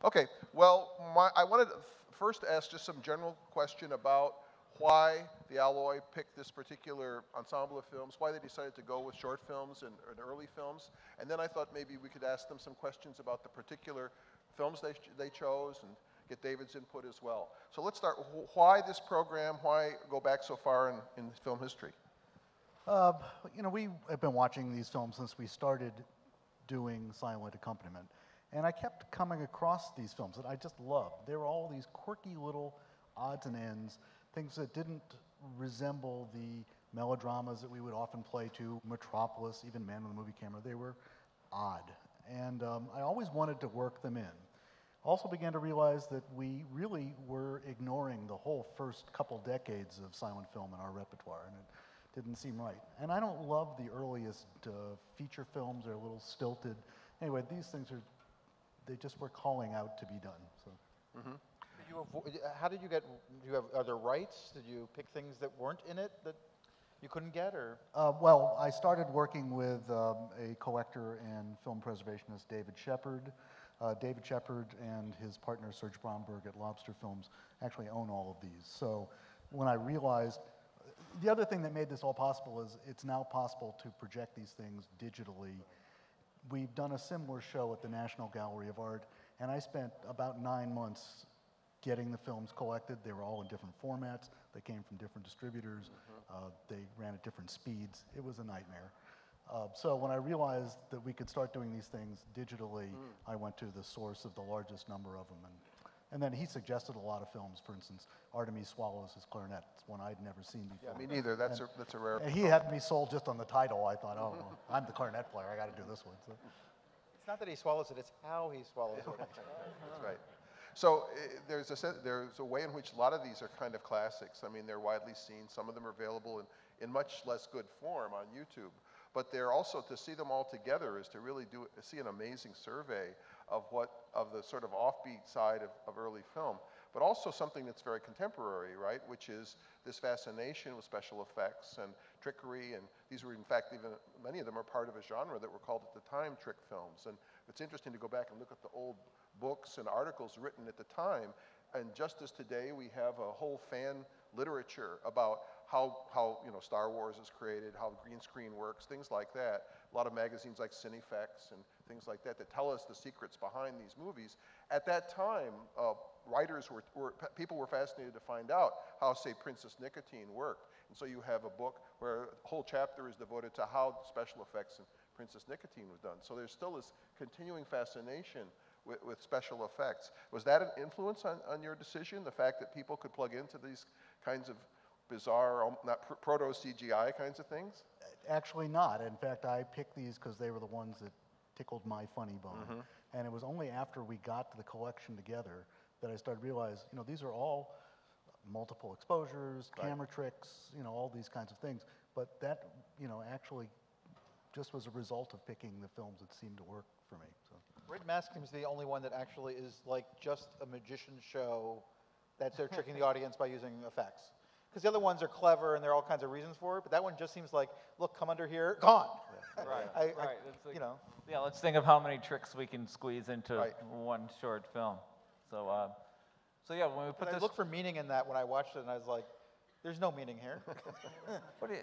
Okay, well, I wanted to first ask just some general question about why the Alloy picked this particular ensemble of films, why they decided to go with short films and early films, and then I thought maybe we could ask them some questions about the particular films they chose and get David's input as well. So let's start. Why this program? Why go back so far in film history? Uh, we have been watching these films since we started doing silent accompaniment. And I kept coming across these films that I just loved. They were all these quirky little odds and ends, things that didn't resemble the melodramas that we would often play to, Metropolis, even Man with the Movie Camera. They were odd. And I always wanted to work them in. Also began to realize that we really were ignoring the whole first couple decades of silent film in our repertoire, and it didn't seem right. And I don't love the earliest feature films. They're a little stilted. Anyway, these things they just were calling out to be done. So. Mm-hmm. How did you get? Are there rights? Did you pick things that weren't in it that you couldn't get, or? Well, I started working with a collector and film preservationist, David Shepard. David Shepard and his partner Serge Bromberg at Lobster Films actually own all of these. So when I realized, the other thing that made this all possible is it's now possible to project these things digitally. We've done a similar show at the National Gallery of Art, and I spent about 9 months getting the films collected. They were all in different formats. They came from different distributors. They ran at different speeds. It was a nightmare. So when I realized that we could start doing these things digitally, I went to the source of the largest number of them. And then he suggested a lot of films. For instance, Artemis Swallows His Clarinet. It's one I'd never seen before. Yeah, me neither. That's a rare. And he had me sold just on the title. I thought, oh, well, I'm the clarinet player. I got to do this one. So. It's not that he swallows it; it's how he swallows it. That's right. So there's a way in which a lot of these are kind of classics. I mean, they're widely seen. Some of them are available in much less good form on YouTube. But they're also, to see them all together is to really see an amazing survey of the sort of offbeat side of early film, but also something that's very contemporary, right? Which is this fascination with special effects and trickery, and these were, in fact, even many of them are part of a genre that were called at the time trick films. And it's interesting to go back and look at the old books and articles written at the time, and just as today we have a whole fan literature about how Star Wars is created, how green screen works, things like that. A lot of magazines like Cinefex and things like that tell us the secrets behind these movies. At that time, people were fascinated to find out how, say, Princess Nicotine worked. And so you have a book where a whole chapter is devoted to how special effects in Princess Nicotine was done. So there's still this continuing fascination with special effects. Was that an influence on your decision, the fact that people could plug into these kinds of bizarre, not proto-CGI kinds of things? Actually not. In fact, I picked these because they were the ones that tickled my funny bone. And it was only after we got the collection together that I started to realize, these are all multiple exposures, camera tricks, all these kinds of things. But that, actually just was a result of picking the films that seemed to work for me. So. Red Mask seems to be the only one that actually is like just a magician show that they're tricking the audience by using effects. Because the other ones are clever and there are all kinds of reasons for it, but that one just seems like, look, come under here, gone. Yeah. Right. Like, yeah, let's think of how many tricks we can squeeze into one short film. So, so yeah, when we put I looked for meaning in that when I watched it, and I was like, there's no meaning here. Really?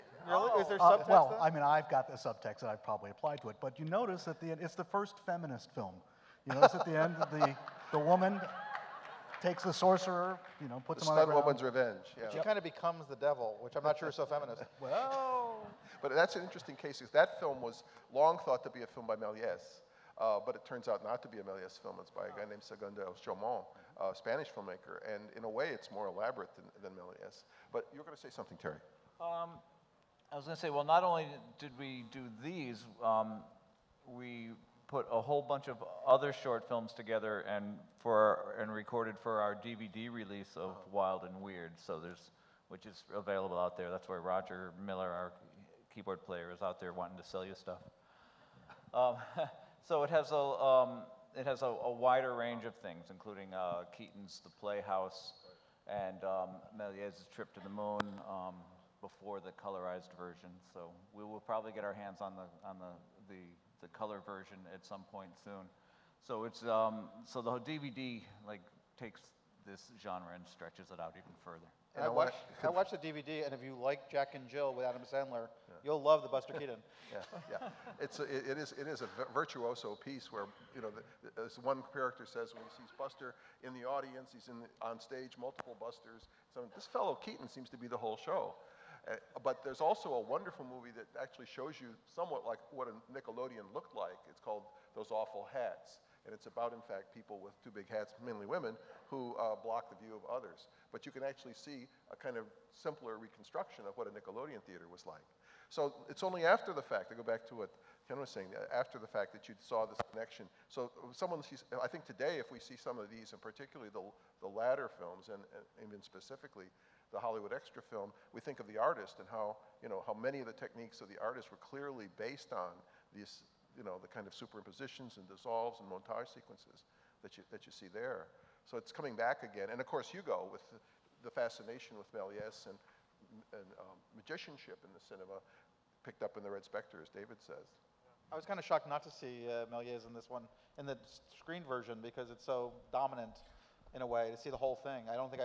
Is there subtext? Well, I mean, I've got the subtext that I've probably applied to it, but you notice at the end, it's the first feminist film. You notice at the end, the woman takes the sorcerer, puts him on the ground. Stunt woman's revenge. Yeah. She kind of becomes the devil, which I'm not sure is so feminist. Well, but that's an interesting case. Because that film was long thought to be a film by Méliès, but it turns out not to be a Méliès film. It's by a guy named Segundo Chaumont, a Spanish filmmaker, and in a way, it's more elaborate than Méliès. But you were going to say something, Terry. I was going to say, well, not only did we do these, we put a whole bunch of other short films together and recorded for our DVD release of Wild and Weird. So which is available out there. That's where Roger Miller, our keyboard player, is out there wanting to sell you stuff. So it has a wider range of things, including Keaton's The Playhouse and Méliès' Trip to the Moon before the colorized version. So we will probably get our hands on the color version at some point soon. So it's so the DVD like takes this genre and stretches it out even further. And I watched the DVD, and if you like Jack and Jill with Adam Sandler, you'll love the Buster Keaton. Yeah. It is a virtuoso piece where, you know, as one character says when he sees Buster in the audience, he's on stage, multiple Busters. So this fellow Keaton seems to be the whole show. But there's also a wonderful movie that actually shows you somewhat like what a Nickelodeon looked like. It's called Those Awful Hats. And it's about, in fact, people with too big hats, mainly women, who block the view of others. But you can actually see a kind of simpler reconstruction of what a Nickelodeon theater was like. So it's only after the fact, to go back to what Ken was saying, after the fact that you saw this connection. So someone sees, I think today, if we see some of these, and particularly the latter films, and even specifically the Hollywood Extra film, we think of the artist and how, you know, how many of the techniques of the artist were clearly based on these, you know, the kind of superimpositions and dissolves and montage sequences that you see there. So it's coming back again. And of course, Hugo, with the fascination with Méliès and magicianship in the cinema, picked up in the Red Spectre, as David says. I was kind of shocked not to see Méliès in this one, in the screen version, because it's so dominant in a way, to see the whole thing. I don't think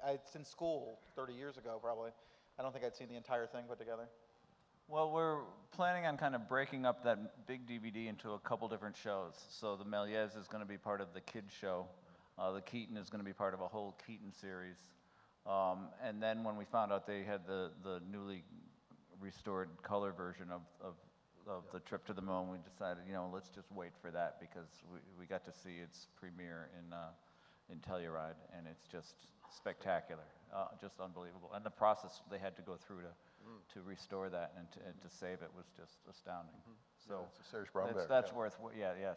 it's in school 30 years ago, probably. I don't think I'd seen the entire thing put together. Well, we're planning on kind of breaking up that big DVD into a couple different shows. So the Méliès is going to be part of the kids show. The Keaton is going to be part of a whole Keaton series. And then when we found out they had the newly restored color version of the Trip to the Moon, we decided, you know, let's just wait for that, because we got to see its premiere in Telluride, and it's just spectacular, just unbelievable. And the process they had to go through to restore that and to save it was just astounding. So yeah, Serge Bromberg. That's worth,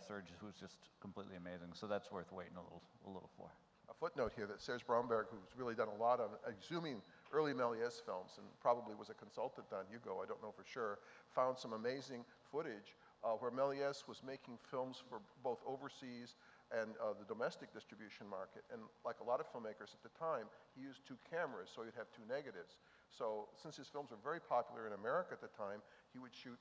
Serge, who's just completely amazing. So that's worth waiting a little for. A footnote here that Serge Bromberg, who's really done a lot on exhuming early Méliès films and probably was a consultant on Hugo, I don't know for sure, found some amazing footage where Méliès was making films for both overseas and the domestic distribution market. And like a lot of filmmakers at the time, he used two cameras, so you'd have two negatives. So since his films were very popular in America at the time, he would shoot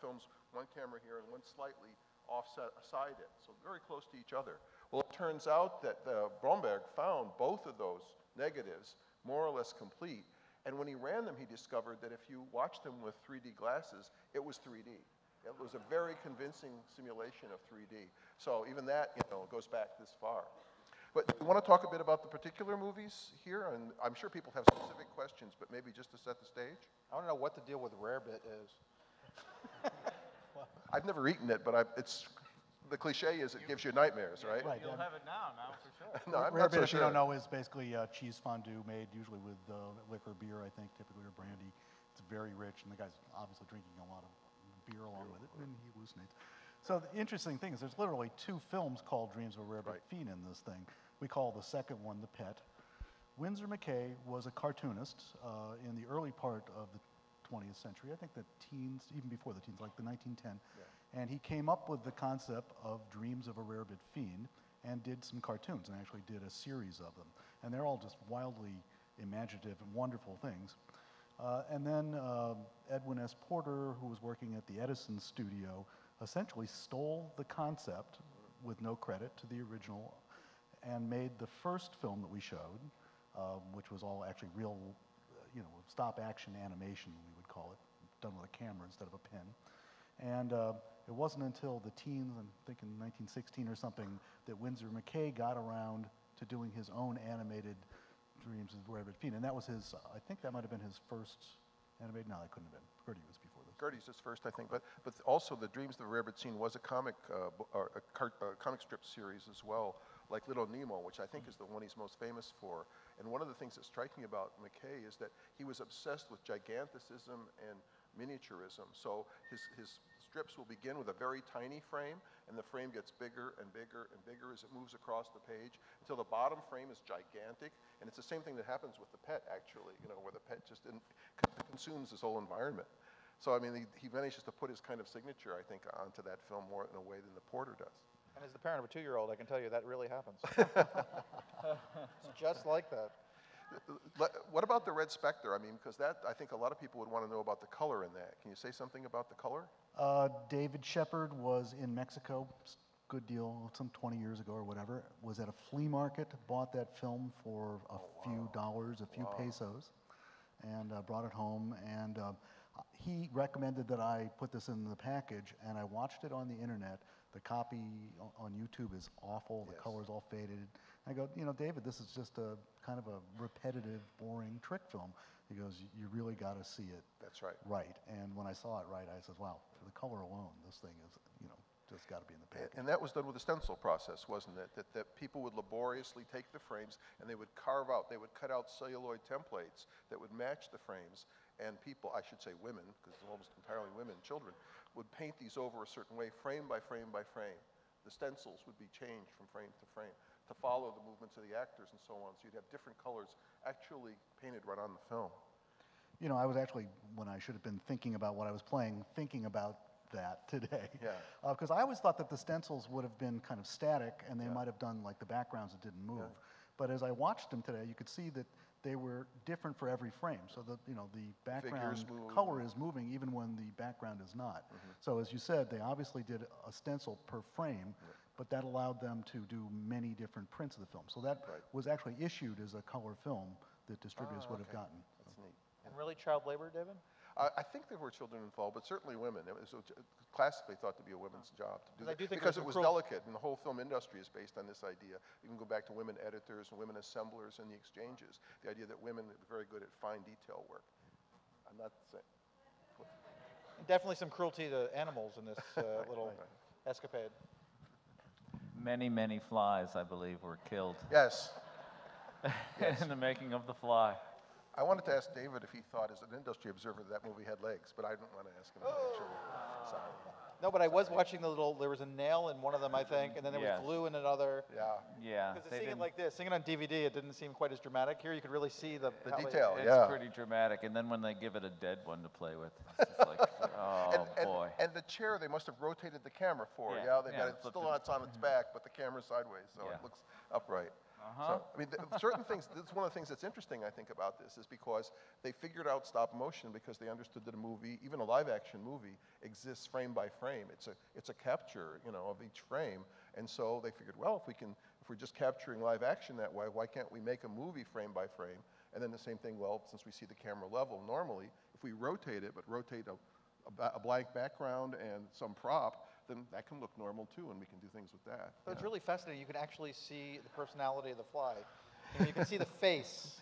films one camera here and one slightly offside it, so very close to each other. Well, it turns out that Bromberg found both of those negatives more or less complete, and when he ran them, he discovered that if you watched them with 3D glasses, it was 3D. It was a very convincing simulation of 3D. So even that, you know, goes back this far. But you want to talk a bit about the particular movies here? And I'm sure people have specific questions, but maybe just to set the stage. I want to know what the deal with Rarebit is. I've never eaten it, but the cliche is it gives you nightmares, right? Right. You'll have it now for sure. No, I'm Rarebit, not so if you sure. don't know, is basically cheese fondue made usually with liquor, beer, I think, typically, or brandy. It's very rich, and the guy's obviously drinking a lot of beer along with it, and he hallucinates. So the interesting thing is there's literally two films called Dreams of a Rarebit Fiend in this thing. We call the second one The Pet. Winsor McCay was a cartoonist in the early part of the 20th century, I think the teens, even before the teens, like the 1910. Yeah. And he came up with the concept of Dreams of a Rarebit Fiend and did some cartoons and actually did a series of them. And they're all just wildly imaginative and wonderful things. And then Edwin S. Porter, who was working at the Edison studio, essentially stole the concept with no credit to the original and made the first film that we showed, which was all actually real, stop action animation, we would call it, done with a camera instead of a pen. And it wasn't until the teens, I'm thinking 1916 or something, that Winsor McCay got around to doing his own animated Dreams of the Rarebit Fiend. And that was his, I think that might have been his first animated, no, it couldn't have been. Gertie was before this. Gertie's his first, I think, but also the Dreams of the Rarebit Fiend was a comic strip series as well, like Little Nemo, which I think is the one he's most famous for. And one of the things that's striking about McCay is that he was obsessed with giganticism and miniaturism. So his strips will begin with a very tiny frame, and the frame gets bigger and bigger and bigger as it moves across the page until the bottom frame is gigantic. And it's the same thing that happens with the pet, actually, where the pet just consumes this whole environment. So, I mean, he manages to put his kind of signature, I think, onto that film more in a way than the Porter does. And as the parent of a 2-year-old, I can tell you that really happens. It's just like that. What about the Red Spectre? I mean, because that, I think a lot of people would want to know about the color in that. Can you say something about the color? David Shepard was in Mexico good deal, some 20 years ago or whatever, was at a flea market, bought that film for a few dollars, a few pesos, and brought it home. And he recommended that I put this in the package, and I watched it on the internet. The copy on YouTube is awful. The color's all faded. I go, you know, David, this is just a kind of a repetitive, boring trick film. He goes, you really got to see it. That's right. Right. And when I saw it right, I said, wow, for the color alone, this thing is, you know, just got to be in the package. And that was done with the stencil process, wasn't it? That people would laboriously take the frames and they would carve out, they would cut out celluloid templates that would match the frames. And people, I should say women, because it's almost entirely women, children, would paint these over a certain way, frame by frame by frame. The stencils would be changed from frame to frame to follow the movements of the actors and so on. So you'd have different colors actually painted right on the film. You know, I was actually, when I should have been thinking about what I was playing, thinking about that today. Yeah. Because I always thought that the stencils would have been kind of static and they might have done like the backgrounds that didn't move. But as I watched them today, you could see that they were different for every frame. So the, you know, the background color is moving even when the background is not. So as you said, they obviously did a stencil per frame, but that allowed them to do many different prints of the film. So that was actually issued as a color film that distributors would have gotten. That's neat. And really child labor, David? I think there were children involved, but certainly women. It was classically thought to be a women's job to do I that, do think because it there's was some delicate, and the whole film industry is based on this idea. You can go back to women editors and women assemblers in the exchanges, the idea that women are very good at fine detail work. I'm not saying. Definitely some cruelty to animals in this little escapade. Many, many flies, I believe, were killed Yes. in the making of The Fly. I wanted to ask David if he thought, as an industry observer, that movie had legs, but I didn't want to ask him. Sorry. No, but I was watching the little, there was a nail in one of them, I think, and then there was glue in another. Yeah. Yeah. Because seeing it like this, seeing it on DVD, it didn't seem quite as dramatic. Here you could really see the detail, It's pretty dramatic, and then when they give it a dead one to play with, it's just like, oh boy. And the chair, they must have rotated the camera for. They've got it still it's on its back, but the camera's sideways, so it looks upright. So, I mean, certain things, that's one of the things that's interesting, I think, about this is because they figured out stop motion because they understood that a movie, even a live action movie, exists frame by frame. It's a capture, you know, of each frame. And so they figured, well, if we're just capturing live action that way, why can't we make a movie frame by frame? And then the same thing, well, since we see the camera level, normally, if we rotate it, but rotate a blank background and some prop, then that can look normal too, and we can do things with that. So it's really fascinating. You can actually see the personality of the fly. You know, you can see the face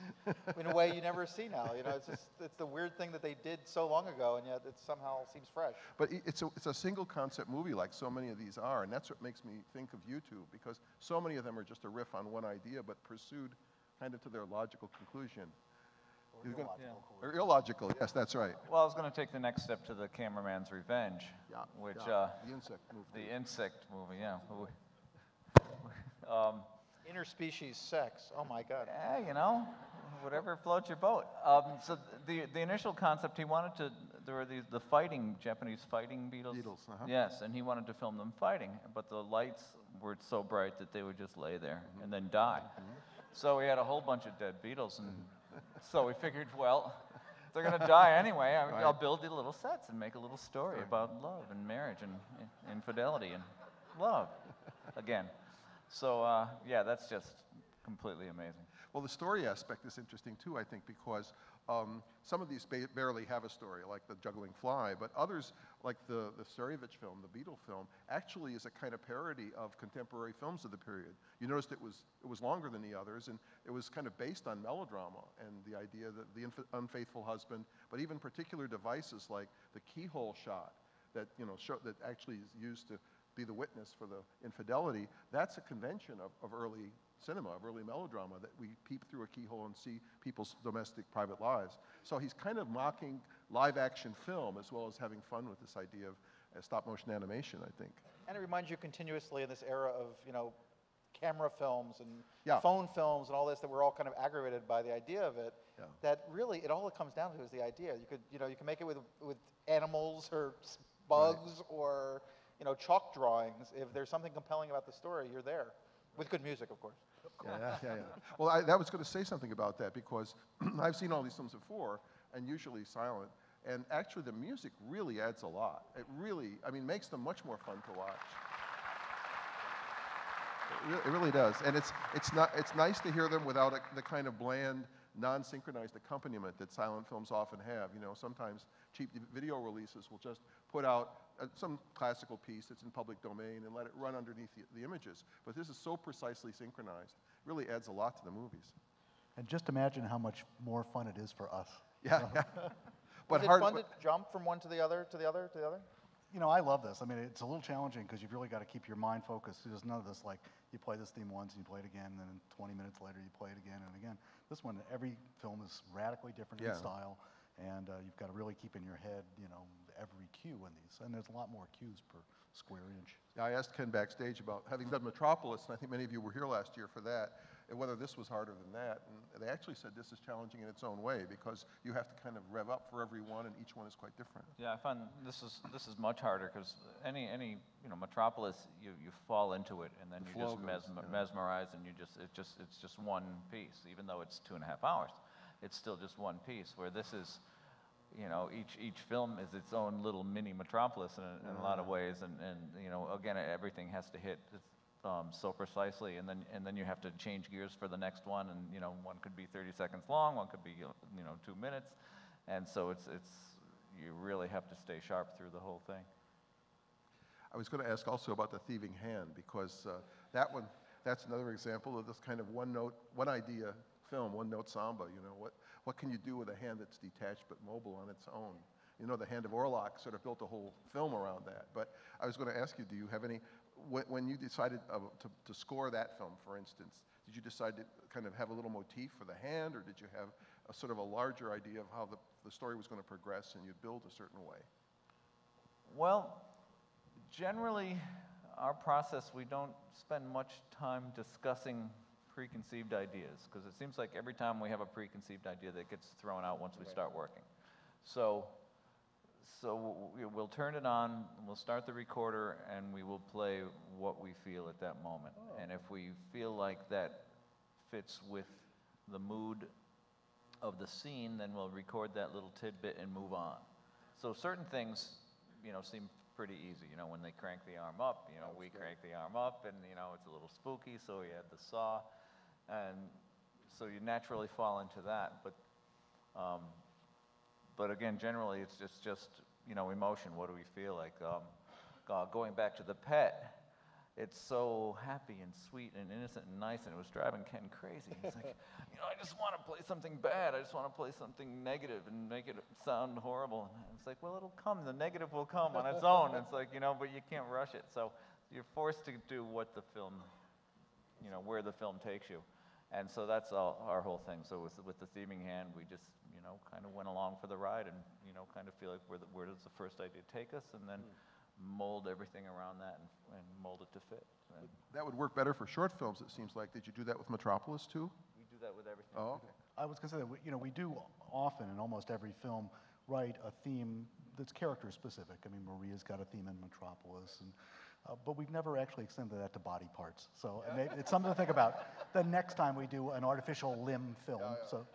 in a way you never see now. You know, it's the weird thing that they did so long ago, and yet it somehow seems fresh. But it's a single concept movie like so many of these are, and that's what makes me think of YouTube, because so many of them are just a riff on one idea, but pursued kind of to their logical conclusion. Or illogical, yes, that's right. Well, I was going to take the next step to the cameraman's revenge, which the insect movie. the insect movie, yeah. Interspecies sex. Oh my God. Yeah, you know, whatever floats your boat. So the initial concept, there were the fighting, Japanese fighting beetles. Yes, and he wanted to film them fighting, but the lights were so bright that they would just lay there and then die. So we had a whole bunch of dead beetles, and so we figured, well, they're going to die anyway. I'll build the little sets and make a little story about love and marriage and infidelity and love again. So, yeah, that's just completely amazing. Well, the story aspect is interesting too, I think, because some of these barely have a story, like the juggling fly, but others, like the Starevich film, the Beetle film, actually is a kind of parody of contemporary films of the period. You noticed it was longer than the others, and it was kind of based on melodrama and the idea that the unfaithful husband, but even particular devices like the keyhole shot that that actually is used to be the witness for the infidelity. That's a convention of early cinema, of early melodrama, that we peep through a keyhole and see people's domestic private lives. So he's kind of mocking live action film as well as having fun with this idea of stop motion animation, I think. And it reminds you continuously in this era of, camera films and phone films and all this, that we're all kind of aggravated by the idea of it, that really all it comes down to is the idea. You can make it with animals or bugs or chalk drawings. If there's something compelling about the story, you're there. With good music, of course. Yeah. Well, I was going to say something about that because I've seen all these films before, and usually silent, and actually the music really adds a lot. It really, makes them much more fun to watch. It really does, and it's nice to hear them without the kind of bland, non-synchronized accompaniment that silent films often have. You know, sometimes cheap video releases will just put out some classical piece that's in public domain and let it run underneath the images. But this is so precisely synchronized, it really adds a lot to the movies. And just imagine how much more fun it is for us. Yeah. But is it fun to jump from one to the other, to the other, to the other? You know, I love this. I mean, it's a little challenging because you've really got to keep your mind focused. There's none of this like you play this theme once and you play it again, and then 20 minutes later you play it again and again. This one, every film is radically different in style, and you've got to really keep in your head, you know, every cue in these. And there's a lot more cues per square inch. I asked Ken backstage about having done Metropolis, and I think many of you were here last year for that, and whether this was harder than that. And they actually said this is challenging in its own way because you have to kind of rev up for every one, and each one is quite different. Yeah, I find this is much harder because any you know, Metropolis, you fall into it and then The you just flow goes, mesmerize, and it's just one piece. Even though it's 2.5 hours, it's still just one piece. Where this is, you know, each film is its own little mini Metropolis in a lot of ways, and you know, again, everything has to hit so precisely, and then you have to change gears for the next one, and you know, one could be 30 seconds long, one could be, you know, 2 minutes, and so it's you really have to stay sharp through the whole thing. I was going to ask also about the thieving hand, because that's another example of this kind of one idea film, one note samba. You know, what can you do with a hand that's detached but mobile on its own? You know, the Hand of Orlok sort of built a whole film around that. But I was going to ask you, do you have any, when you decided to score that film, for instance, did you decide to kind of have a little motif for the hand, or did you have a sort of a larger idea of how the story was going to progress and you'd build a certain way? Well, generally, our process, we don't spend much time discussing preconceived ideas, because it seems like every time we have a preconceived idea, that gets thrown out once we start working. So we'll turn it on, we'll start the recorder, and we will play what we feel at that moment. Oh. And if we feel like that fits with the mood of the scene, then we'll record that little tidbit and move on. So certain things, you know, seem pretty easy. You know, when they crank the arm up, you know, we crank the arm up, and, you know, it's a little spooky, so we add the saw. And so you naturally fall into that. But again, generally, it's just you know, emotion. What do we feel like? Going back to The Pet, it's so happy and sweet and innocent and nice, and it was driving Ken crazy. He's like, you know, I just want to play something bad. I just want to play something negative and make it sound horrible. And it's like, well, it'll come. The negative will come on its own. It's like, you know, but you can't rush it. So you're forced to do what the film, you know, where the film takes you. And so that's our whole thing. So with the theming hand, we just, you know, kind of went along for the ride, and, you know, kind of feel like where does the first idea take us, and then mold everything around that and mold it to fit. And that would work better for short films, it seems like. Did you do that with Metropolis too? we do that with everything. Oh, okay. I was going to say that we do often in almost every film write a theme that's character specific. I mean, Maria's got a theme in Metropolis, and but we've never actually extended that to body parts. So it's something to think about the next time we do an artificial limb film. Yeah. So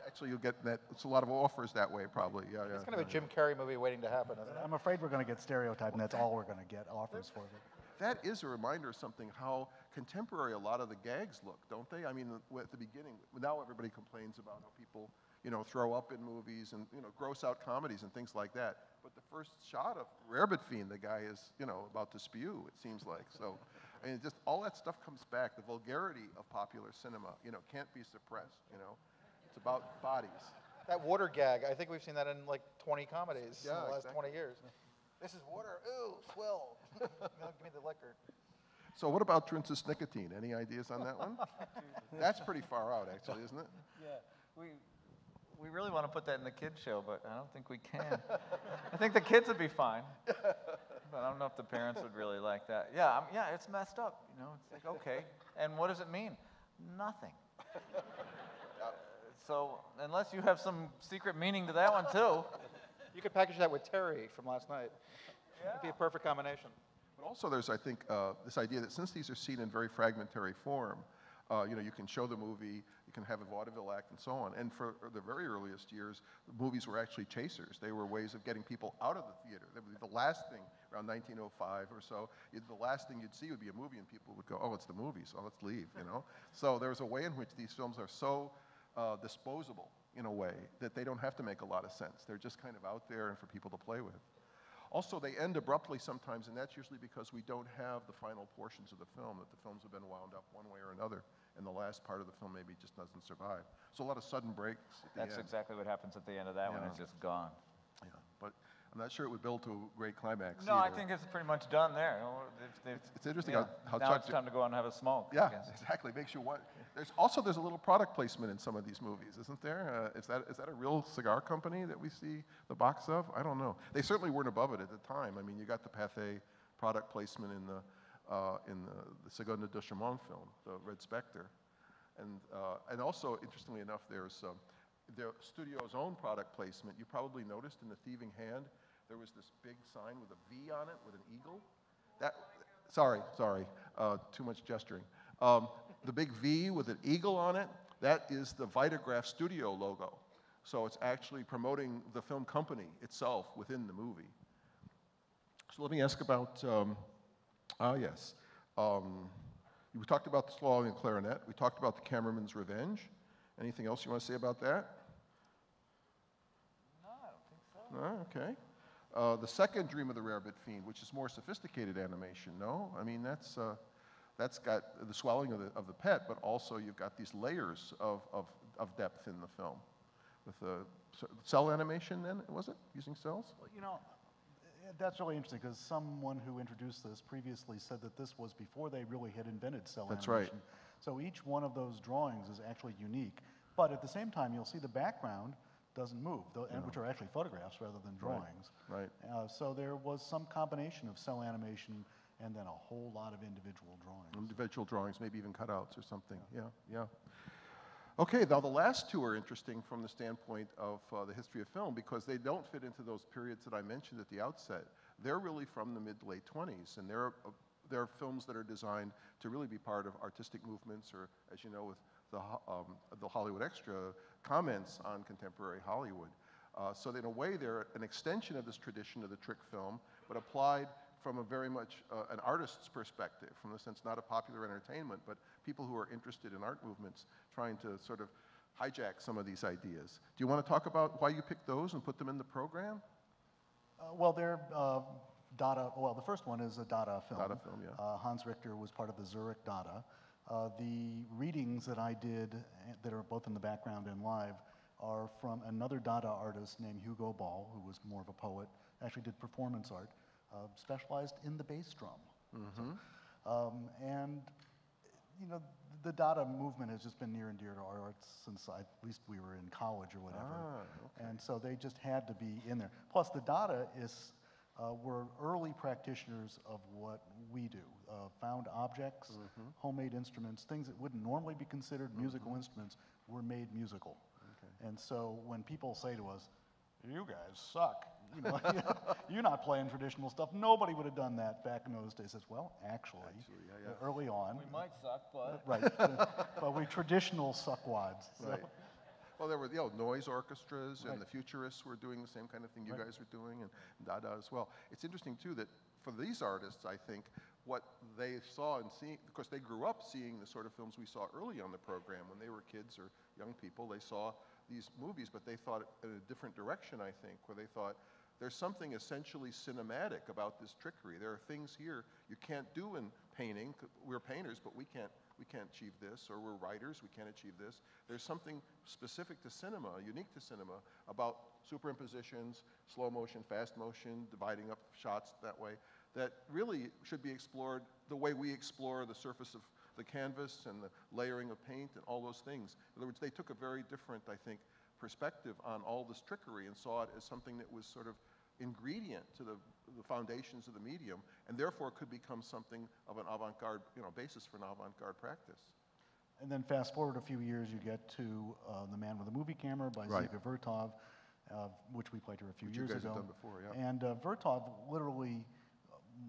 actually, you'll get that. It's a lot of offers that way, probably. Yeah, it's kind of a Jim Carrey movie waiting to happen, isn't it? I'm afraid we're going to get stereotyped, and that's all we're going to get offers for. That is a reminder of something, how contemporary a lot of the gags look, don't they? I mean, at the beginning, now everybody complains about how people, you know, throw up in movies and, you know, gross out comedies and things like that. But the first shot of Ebertfest, the guy is, you know, about to spew, it seems like. So, I mean, just all that stuff comes back. The vulgarity of popular cinema, you know, can't be suppressed, you know. It's about bodies. That water gag, I think we've seen that in like 20 comedies in the last 20 years. This is water, ooh, swill. You know, give me the liquor. So what about Princess Nicotine? Any ideas on that one? That's pretty far out, actually, isn't it? Yeah, we really want to put that in the kids' show, but I don't think we can. I think the kids would be fine, but I don't know if the parents would really like that. Yeah, it's messed up, you know. It's like, okay, and what does it mean? Nothing. So unless you have some secret meaning to that one too. You could package that with Terry from last night. Yeah. It'd be a perfect combination. But also there's, I think, this idea that since these are seen in very fragmentary form, You know, you can show the movie, you can have a vaudeville act and so on. And for the very earliest years, movies were actually chasers. They were ways of getting people out of the theater. That would be the last thing, around 1905 or so, the last thing you'd see would be a movie and people would go, oh, it's the movie, so let's leave, you know? So there's a way in which these films are so disposable in a way that they don't have to make a lot of sense. They're just kind of out there and for people to play with. Also, they end abruptly sometimes, and that's usually because we don't have the final portions of the film, that the films have been wound up one way or another, and the last part of the film maybe just doesn't survive. So a lot of sudden breaks at the That's end. exactly what happens at the end of that one. Yeah. It's just gone. Yeah, but I'm not sure it would build to a great climax No, I either. think it's pretty much done there. You know, It's interesting yeah. how Now Chuck it's time to go out and have a smoke. I Yeah, guess. exactly. Makes you want. There's a little product placement in some of these movies, isn't there? Is that a real cigar company that we see the box of? I don't know. They certainly weren't above it at the time. I mean, you got the Pathé product placement in the Segunda de Chamon film, the Red Spectre, and also interestingly enough, there's the studio's own product placement. You probably noticed in The Thieving Hand, there was this big sign with a V on it with an eagle. Sorry, too much gesturing. The big V with an eagle on it, that is the Vitagraph studio logo. So it's actually promoting the film company itself within the movie. So let me ask about, yes. We talked about the swallowing clarinet. We talked about the cameraman's revenge. Anything else you want to say about that? No, I don't think so. No? Okay. The second Dream of the Rarebit Fiend, which is more sophisticated animation, no? I mean, that's got the swallowing of the pet, but also you've got these layers of depth in the film. With the cell animation then, was it? Using cells? Well, you know, that's really interesting because someone who introduced this previously said that this was before they really had invented cell That's animation. right. So each one of those drawings is actually unique. But at the same time, you'll see the background doesn't move, which are actually photographs rather than drawings. Right. So there was some combination of cell animation and then a whole lot of individual drawings. Individual drawings, maybe even cutouts or something. Yeah. Okay, now the last two are interesting from the standpoint of the history of film because they don't fit into those periods that I mentioned at the outset. They're really from the mid to late 20s, and they're films that are designed to really be part of artistic movements, or as you know, with the Hollywood Extra, comments on contemporary Hollywood. So in a way, they're an extension of this tradition of the trick film, but applied from a very much an artist's perspective, from the sense not a popular entertainment, but people who are interested in art movements trying to sort of hijack some of these ideas. Do you want to talk about why you picked those and put them in the program? Well, they're Dada. Well, the first one is a Dada film. Dada film, yeah. Hans Richter was part of the Zurich Dada. The readings that I did, that are both in the background and live, are from another Dada artist named Hugo Ball, who was more of a poet, actually did performance art, specialized in the bass drum. Mm-hmm. And, you know, the Dada movement has just been near and dear to our arts since at least we were in college or whatever. Okay. And so they just had to be in there. Plus, the Dadaists were early practitioners of what we do. Found objects, homemade instruments, things that wouldn't normally be considered musical instruments were made musical. Okay. And so when people say to us, you guys suck, you know, you're not playing traditional stuff. Nobody would have done that back in those days. It's, well, actually yeah. early on. We might suck, but... Right, but we traditional suckwads. So. Right. Well, there were noise orchestras, and the futurists were doing the same kind of thing you guys were doing, and Dada as well. It's interesting, too, that for these artists, I think, what they saw and seeing, because they grew up seeing the sort of films we saw early on the program when they were kids or young people, they saw these movies, but they thought in a different direction, I think, where they thought, there's something essentially cinematic about this trickery. There are things here you can't do in painting. We're painters, but we can't achieve this, or we're writers, we can't achieve this. There's something specific to cinema, unique to cinema, about superimpositions, slow motion, fast motion, dividing up shots that way, that really should be explored the way we explore the surface of the canvas and the layering of paint and all those things. In other words, they took a very different, I think, perspective on all this trickery and saw it as something that was sort of ingredient to the foundations of the medium, and therefore could become something of an avant-garde, basis for an avant-garde practice. And then fast forward a few years, you get to The Man with a Movie Camera by Ziga Vertov, which we played here a few years ago. You guys have done before, yeah. And Vertov literally,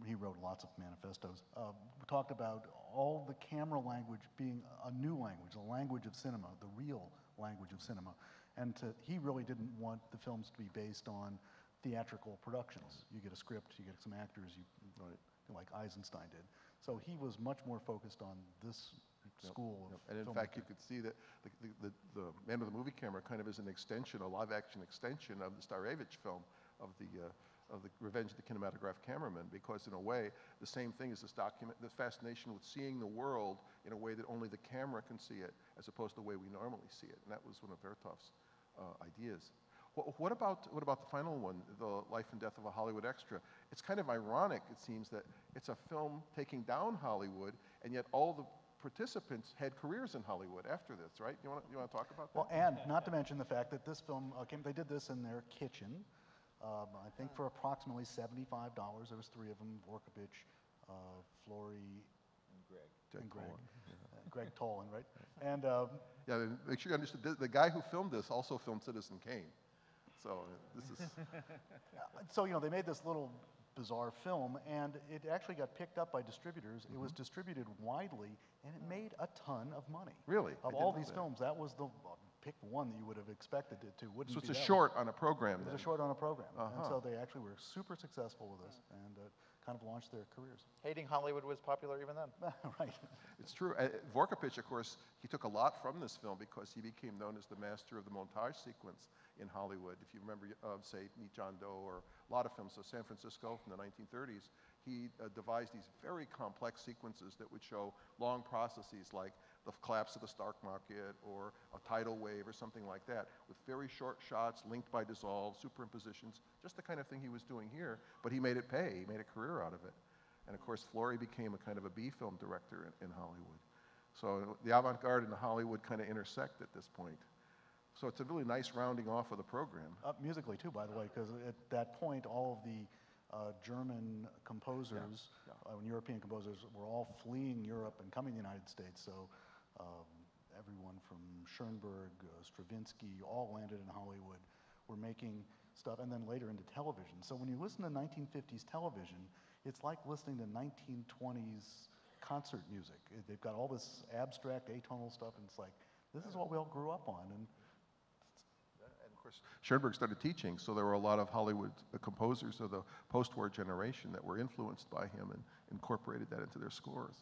he wrote lots of manifestos, talked about all the camera language being a new language, a language of cinema, the real language of cinema. And he really didn't want the films to be based on theatrical productions. You get a script, you get some actors, like Eisenstein did. So he was much more focused on this school of And in filmmaking. fact, you could see that the Man with the Movie Camera kind of is an extension, a live-action extension of the Starevich film of the Revenge of the Kinematograph Cameraman, because in a way, the same thing is the fascination with seeing the world in a way that only the camera can see it, as opposed to the way we normally see it. And that was one of Vertov's ideas. What about the final one, The Life and Death of a Hollywood Extra? It's kind of ironic, it seems, that it's a film taking down Hollywood, and yet all the participants had careers in Hollywood after this, right? You want to talk about that? Well, and not to mention the fact that this film they did this in their kitchen, I think for approximately $75. There was three of them, Vorkapich, Flory, and Greg. Greg Tolan, right? And yeah, make sure you understood, the guy who filmed this also filmed Citizen Kane. So this is... So, they made this little bizarre film, and it actually got picked up by distributors. It was distributed widely, and it made a ton of money. Really? Of all these films, that was the pick one that you would have expected it to. Wouldn't So it's be a that short on a program, It then? was a short on a program. And so they actually were super successful with this, and kind of launched their careers. Hating Hollywood was popular even then. Right. It's true. Vorkapich, of course, he took a lot from this film because he became known as the master of the montage sequence in Hollywood. If you remember, say, Meet John Doe or a lot of films, so San Francisco from the 1930s, he devised these very complex sequences that would show long processes like the collapse of the stock market or a tidal wave or something like that, with very short shots linked by dissolve, superimpositions, just the kind of thing he was doing here, but he made it pay. He made a career out of it. And of course, Flory became a kind of a B-film director in Hollywood. So the avant-garde and the Hollywood kind of intersect at this point. So it's a really nice rounding off of the program. Musically, too, by the way, because at that point, all of the German composers and European composers were all fleeing Europe and coming to the United States. So everyone from Schoenberg, Stravinsky, all landed in Hollywood, were making stuff, and then later into television. So when you listen to 1950s television, it's like listening to 1920s concert music. They've got all this abstract atonal stuff, and it's like, this is what we all grew up on. And of course, Schoenberg started teaching, so there were a lot of Hollywood composers of the post-war generation that were influenced by him and incorporated that into their scores.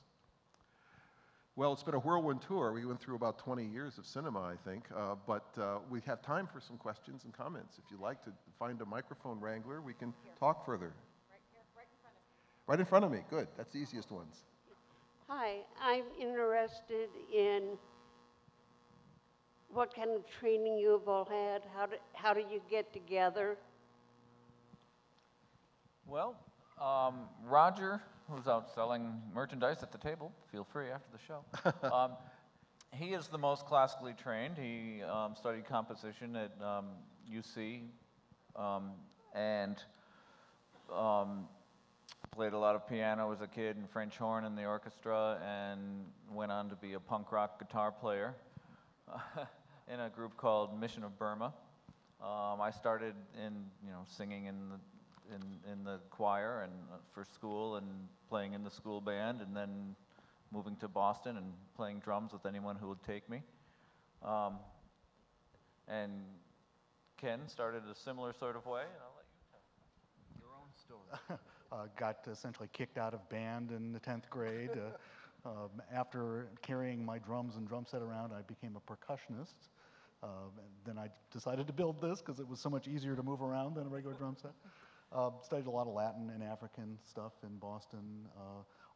Well, it's been a whirlwind tour. We went through about 20 years of cinema, I think, but we have time for some questions and comments. If you'd like to find a microphone wrangler, we can talk further. Right here, right in front of me. Right in front of me, good. That's the easiest ones. Hi, I'm interested in what kind of training you've all had. How did you get together? Well, Roger, who's out selling merchandise at the table, feel free after the show. He is the most classically trained. He studied composition at UC and played a lot of piano as a kid and French horn in the orchestra, and went on to be a punk rock guitar player in a group called Mission of Burma. I started in singing in the choir and for school and playing in the school band, and then moving to Boston and playing drums with anyone who would take me. And Ken started a similar sort of way, and I'll let you tell your own story. got essentially kicked out of band in the 10th grade. After carrying my drums and drum set around, I became a percussionist. And then I decided to build this because it was so much easier to move around than a regular drum set. Studied a lot of Latin and African stuff in Boston.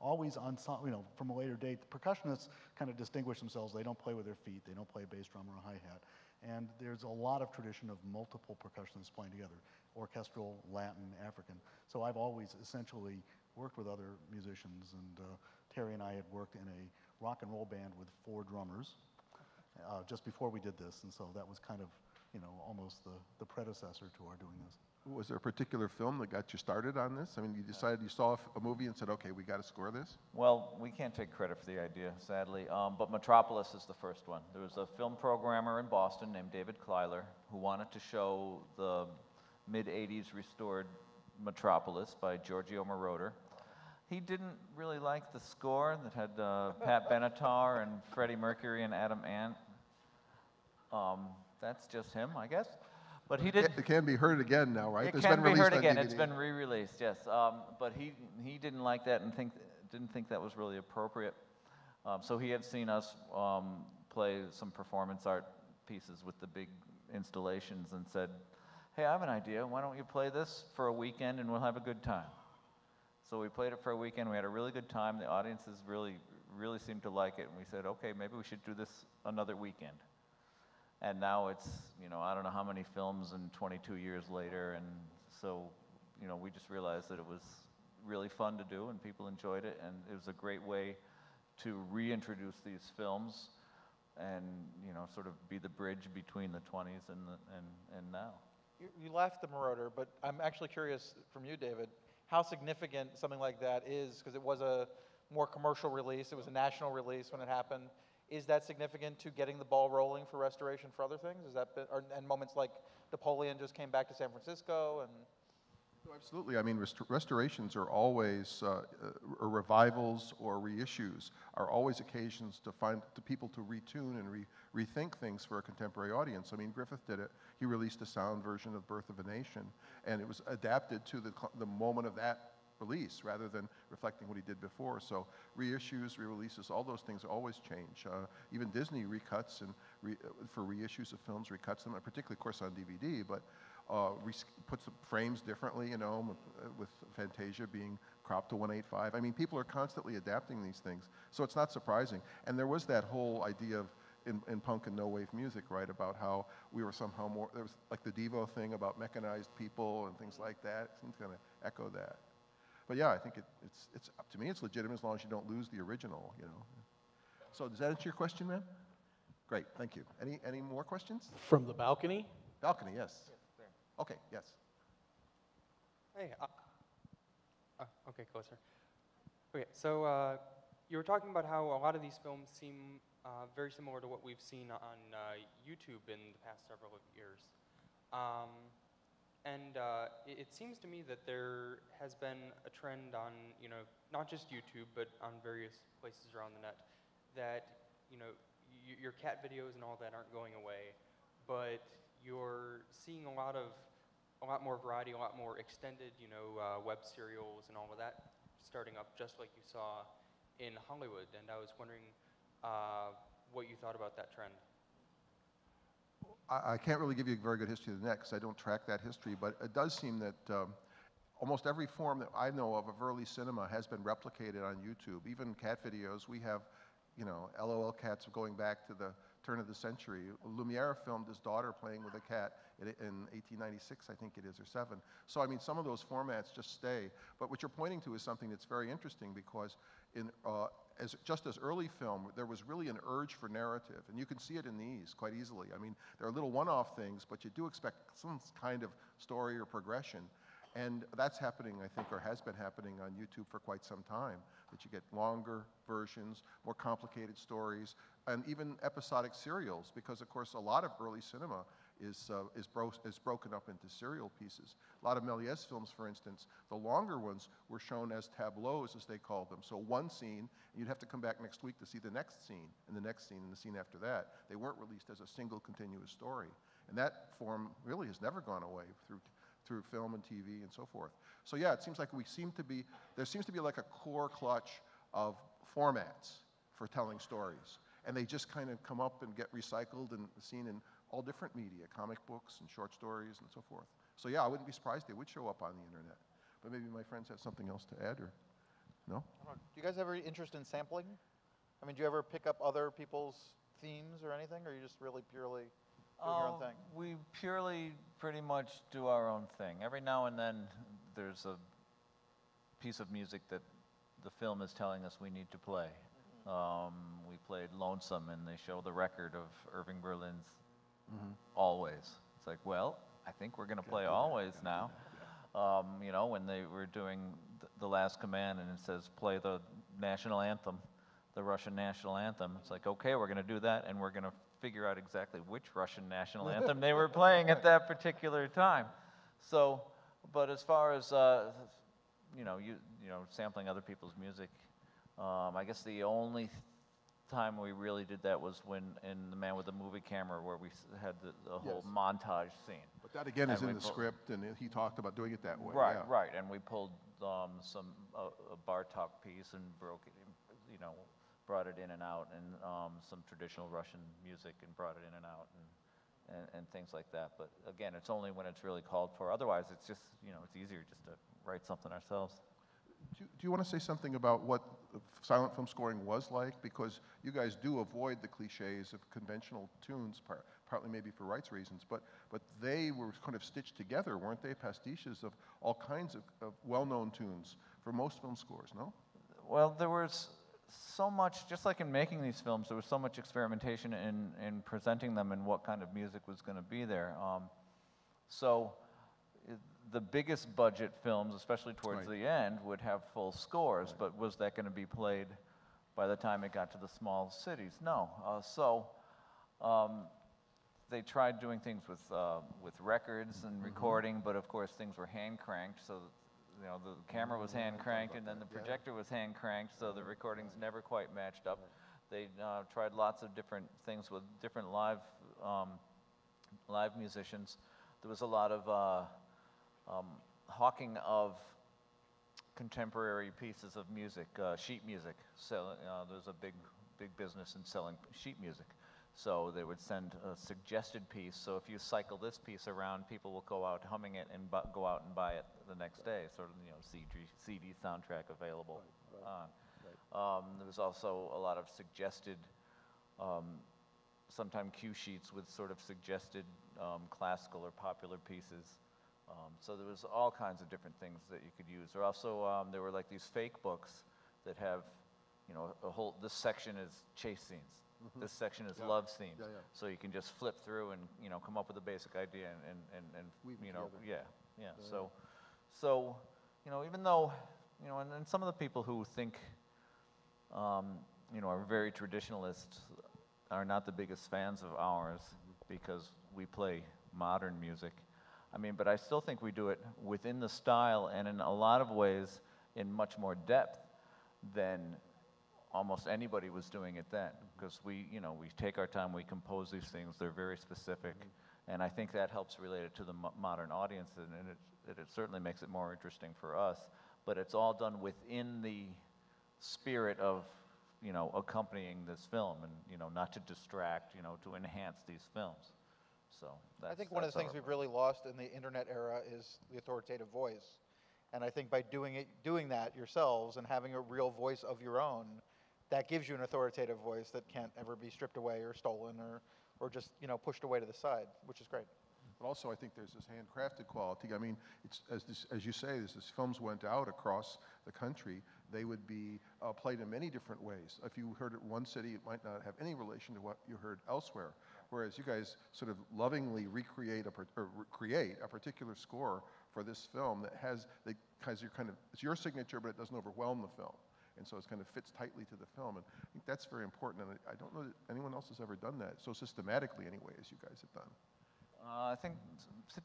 Always ensemble, from a later date, the percussionists kind of distinguish themselves. They don't play with their feet. They don't play a bass drum or a hi-hat. And there's a lot of tradition of multiple percussionists playing together, orchestral, Latin, African. So I've always essentially worked with other musicians, and Terry and I had worked in a rock and roll band with 4 drummers just before we did this, and so that was kind of, almost the predecessor to our doing this. Was there a particular film that got you started on this? I mean, you decided, you saw a movie and said, okay, we got to score this? Well, we can't take credit for the idea, sadly, but Metropolis is the first one. There was a film programmer in Boston named David Kleiler who wanted to show the mid-'80s restored Metropolis by Giorgio Moroder. He didn't really like the score that had Pat Benatar and Freddie Mercury and Adam Ant. That's just him, I guess. But he did. It can be heard again now, right? It It's can been be released heard on again. DVD. It's been re-released, yes. But he didn't like that and didn't think that was really appropriate. So he had seen us play some performance art pieces with the big installations and said, "Hey, I have an idea. Why don't you play this for a weekend and we'll have a good time?" So we played it for a weekend. We had a really good time. The audiences really seemed to like it, and we said, "Okay, maybe we should do this another weekend." And now it's, I don't know how many films and 22 years later, and so, we just realized that it was really fun to do, and people enjoyed it, and it was a great way to reintroduce these films and, sort of be the bridge between the 20s and now. You laughed at the Marauder, but I'm actually curious from you, David, how significant something like that is, because it was a more commercial release, it was a national release when it happened. Is that significant to getting the ball rolling for restoration for other things? And moments like Napoleon just came back to San Francisco and... No, absolutely. I mean, restorations are always, or revivals or reissues are always occasions to find to people to retune and rethink things for a contemporary audience. I mean, Griffith did it. He released a sound version of Birth of a Nation, and it was adapted to the moment of that release rather than reflecting what he did before. So reissues, re-releases, all those things always change. Even Disney recuts and for reissues of films, recuts them, particularly, of course, on DVD, but puts the frames differently, with Fantasia being cropped to 1:8:5. I mean, people are constantly adapting these things, so it's not surprising. And there was that whole idea of, in punk and no-wave music, right, about how we were somehow more, there was like the Devo thing about mechanized people and things like that. It seems to kind of echo that. But yeah, I think it's up to me, it's legitimate as long as you don't lose the original, So does that answer your question, ma'am? Great, thank you. Any more questions? From the balcony? Balcony, yes. Okay, yes. Hey, okay, closer. Okay, so you were talking about how a lot of these films seem very similar to what we've seen on YouTube in the past several years. It seems to me that there has been a trend on, not just YouTube, but on various places around the net, that, your cat videos and all that aren't going away, but you're seeing a lot more variety, a lot more extended, web serials and all of that starting up, just like you saw in Hollywood. And I was wondering what you thought about that trend. I can't really give you a very good history of the net because I don't track that history, but it does seem that almost every form that I know of early cinema has been replicated on YouTube. Even cat videos, we have, LOL cats going back to the turn of the century. Lumiere filmed his daughter playing with a cat in 1896, I think it is, or 7. So, I mean, some of those formats just stay. But what you're pointing to is something that's very interesting because just as early film, there was really an urge for narrative, and you can see it in these quite easily. I mean, there are little one-off things, but you do expect some kind of story or progression. And that's happening, I think, or has been happening on YouTube for quite some time, that you get longer versions, more complicated stories, and even episodic serials, because, of course, a lot of early cinema is broken up into serial pieces. A lot of Méliès films, for instance, the longer ones were shown as tableaus, as they called them. So one scene, and you'd have to come back next week to see the next scene, and the next scene, and the scene after that. They weren't released as a single continuous story. And that form really has never gone away through film and TV and so forth. So yeah, it seems like there seems to be like a core clutch of formats for telling stories. And they just kind of come up and get recycled and seen in all different media, comic books and short stories and so forth. So yeah, I wouldn't be surprised they would show up on the internet. But maybe my friends have something else to add, or no? Do you guys have any interest in sampling? I mean, do you ever pick up other people's themes or anything, or are you just really purely doing your own thing? We purely pretty much do our own thing. Every now and then there's a piece of music that the film is telling us we need to play. We played Lonesome, and they show the record of Irving Berlin's Always. It's like, well, I think we're going to play Always now. When they were doing The Last Command, and it says play the national anthem, the Russian national anthem. It's like, okay, we're going to do that, and we're going to figure out exactly which Russian national anthem they were playing at that particular time. So, but as far as sampling other people's music. I guess the only time we really did that was when in The Man with the Movie Camera, where we had the whole Yes. montage scene. But that again is And in we the pull- script, and he talked about doing it that way. Right, yeah. right, and we pulled a Bartok piece and broke it, brought it in and out, and some traditional Russian music and brought it in and out, and things like that. But again, it's only when it's really called for. Otherwise, it's just, it's easier just to write something ourselves. Do you want to say something about what silent film scoring was like? Because you guys do avoid the cliches of conventional tunes, partly maybe for rights reasons, but they were kind of stitched together, weren't they? Pastiches of all kinds of well-known tunes for most film scores, no? Well, there was so much, just like in making these films, there was so much experimentation in presenting them and what kind of music was going to be there. The biggest budget films, especially towards Right. the end, would have full scores, but was that going to be played by the time it got to the small cities? No. They tried doing things with records and recording, but of course things were hand cranked, so the camera was hand cranked and then the projector was hand cranked, so the recordings never quite matched up. They tried lots of different things with different live musicians. There was a lot of hawking of contemporary pieces of music, sheet music. There's a big business in selling sheet music. So they would send a suggested piece. So if you cycle this piece around, people will go out humming it and go out and buy it the next day. Sort of, CD soundtrack available. There was also a lot of suggested, sometimes cue sheets with sort of suggested classical or popular pieces. So there was all kinds of different things that you could use. There were like these fake books that have, this section is chase scenes. This section is love scenes. Yeah, yeah. So you can just flip through and, come up with a basic idea and Weave it yeah. Yeah. So, even though, and some of the people who think, are very traditionalist are not the biggest fans of ours because we play modern music. But I still think we do it within the style and in a lot of ways in much more depth than almost anybody was doing it then. Because we take our time, we compose these things, they're very specific, and I think that helps relate it to the modern audience, and it certainly makes it more interesting for us. But it's all done within the spirit of, accompanying this film, and, not to distract, to enhance these films. So I think one of the things we've really lost in the internet era is the authoritative voice. And I think by doing that yourselves and having a real voice of your own, that gives you an authoritative voice that can't ever be stripped away or stolen or just, pushed away to the side, which is great. But also, I think there's this handcrafted quality. It's as you say, as these films went out across the country, they would be played in many different ways. If you heard it in one city, it might not have any relation to what you heard elsewhere. Whereas you guys sort of lovingly create a particular score for this film that has it's your signature, but it doesn't overwhelm the film. And so it kind of fits tightly to the film. And I think that's very important. And I don't know that anyone else has ever done that so systematically anyway as you guys have done. I think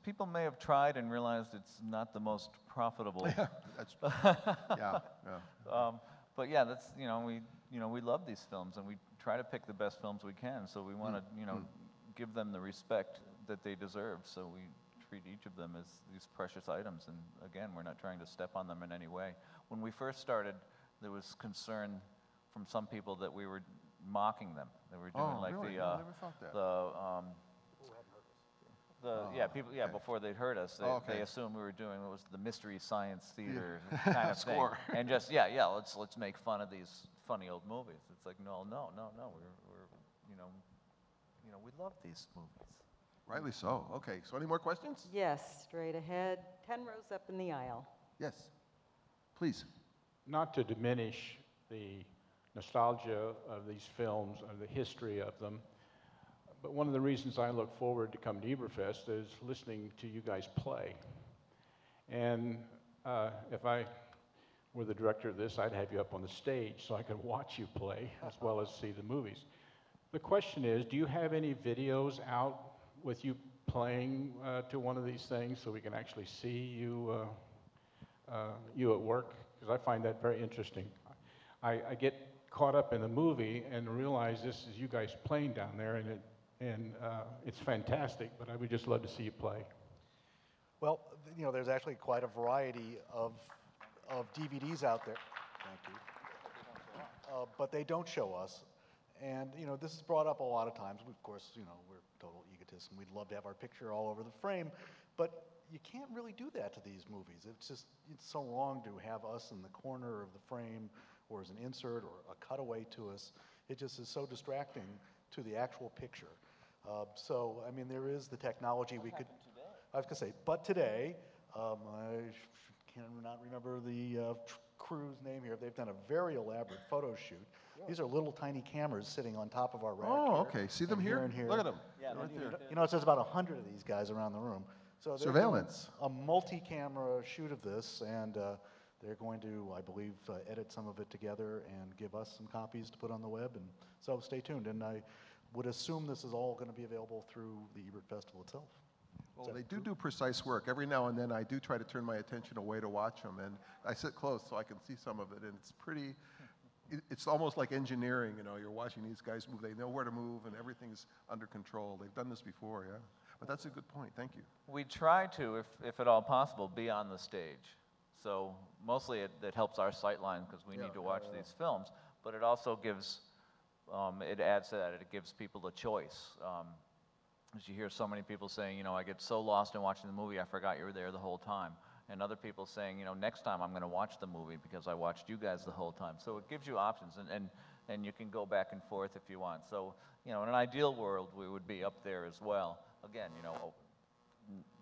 people may have tried and realized it's not the most profitable. Yeah, that's yeah. But yeah, that's we love these films and we try to pick the best films we can. So we want to give them the respect that they deserve. So we treat each of them as these precious items. And again, we're not trying to step on them in any way. When we first started, there was concern from some people that we were mocking them. That we were doing really? I never thought that. Before they'd heard us, they assumed we were doing what was the Mystery Science Theater kind of thing, and just let's make fun of these funny old movies. It's like no, we love these movies. Rightly so. Okay, so any more questions? Yes, straight ahead. 10 rows up in the aisle. Yes, please. Not to diminish the nostalgia of these films or the history of them, but one of the reasons I look forward to come to Ebertfest is listening to you guys play. And if I were the director of this, I'd have you up on the stage so I could watch you play as well as see the movies. The question is, do you have any videos out with you playing to one of these things so we can actually see you you at work, because I find that very interesting. I get caught up in the movie and realize this is you guys playing down there, and it's fantastic, but I would just love to see you play. Well, you know, there's actually quite a variety of DVDs out there. Thank you. But they don't show us. And, you know, this is brought up a lot of times. Of course, you know, we're total egotists and we'd love to have our picture all over the frame, but you can't really do that to these movies. It's so wrong to have us in the corner of the frame or as an insert or a cutaway to us. It just is so distracting to the actual picture. So, I mean, there is the technology we could... I was going to say, but today, I cannot remember the crew's name here. They've done a very elaborate photo shoot. These are little tiny cameras sitting on top of our rack Oh, here, okay. See them and here? and here. Look at them. Yeah, Right there. You know, it says about 100 of these guys around the room. So they're Surveillance. doing a multi-camera shoot of this, and they're going to, I believe, edit some of it together and give us some copies to put on the web. And so stay tuned. And I would assume this is all going to be available through the Ebert Festival itself. Well, they do precise work. Every now and then I do try to turn my attention away to watch them, and I sit close so I can see some of it, and it's pretty, it's almost like engineering, you know, you're watching these guys move, they know where to move, and everything's under control. They've done this before, yeah. But that's a good point, thank you. We try to, if at all possible, be on the stage. So mostly it helps our sight line because we need to watch these films, but it also gives, it adds to that, it gives people a choice. As you hear so many people saying, you know, I get so lost in watching the movie, I forgot you were there the whole time. And other people saying, you know, next time I'm going to watch the movie because I watched you guys the whole time. So it gives you options, and you can go back and forth if you want. So, you know, in an ideal world, we would be up there as well. Again, you know,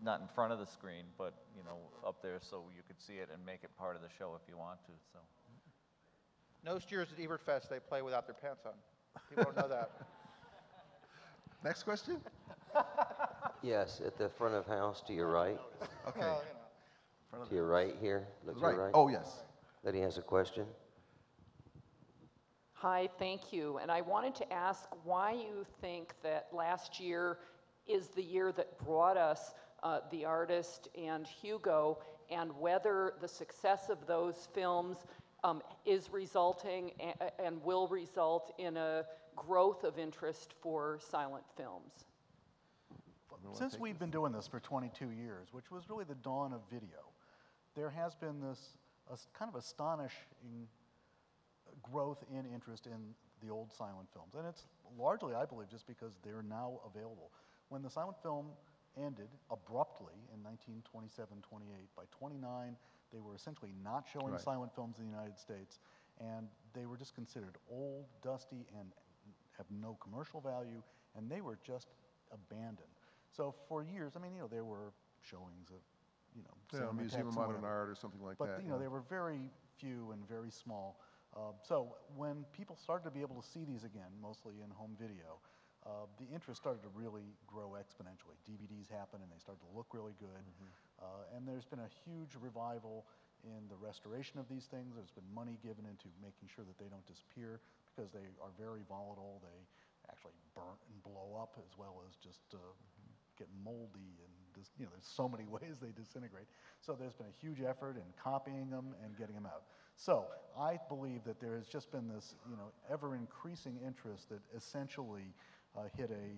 not in front of the screen, but, you know, up there so you could see it and make it part of the show if you want to. So. Most years at Ebertfest, they play without their pants on. People don't know that. Next question? Yes, at the front of house to your right. Okay. Well, you know. To your right here. Look to Right. your right. Oh, yes. Letty has a question. Hi, thank you. And I wanted to ask why you think that last year is the year that brought us The Artist and Hugo, and whether the success of those films is resulting and will result in a growth of interest for silent films. Since we've been doing this for 22 years, which was really the dawn of video, there has been this kind of astonishing growth in interest in the old silent films. And it's largely, I believe, just because they're now available. When the silent film ended abruptly in 1927-28, by 29, they were essentially not showing silent films in the United States, and they were just considered old, dusty, and have no commercial value, and they were just abandoned. So for years, I mean, you know, there were showings of, you know, Museum of Modern Art or something like that. But, you know, they were very few and very small. So when people started to be able to see these again, mostly in home video, the interest started to really grow exponentially. DVDs happened and they started to look really good. And there's been a huge revival in the restoration of these things. There's been money given into making sure that they don't disappear because they are very volatile. They actually burn and blow up as well as just get moldy, and you know, there's so many ways they disintegrate. So there's been a huge effort in copying them and getting them out. So I believe that there has just been this, you know, ever-increasing interest that essentially hit a,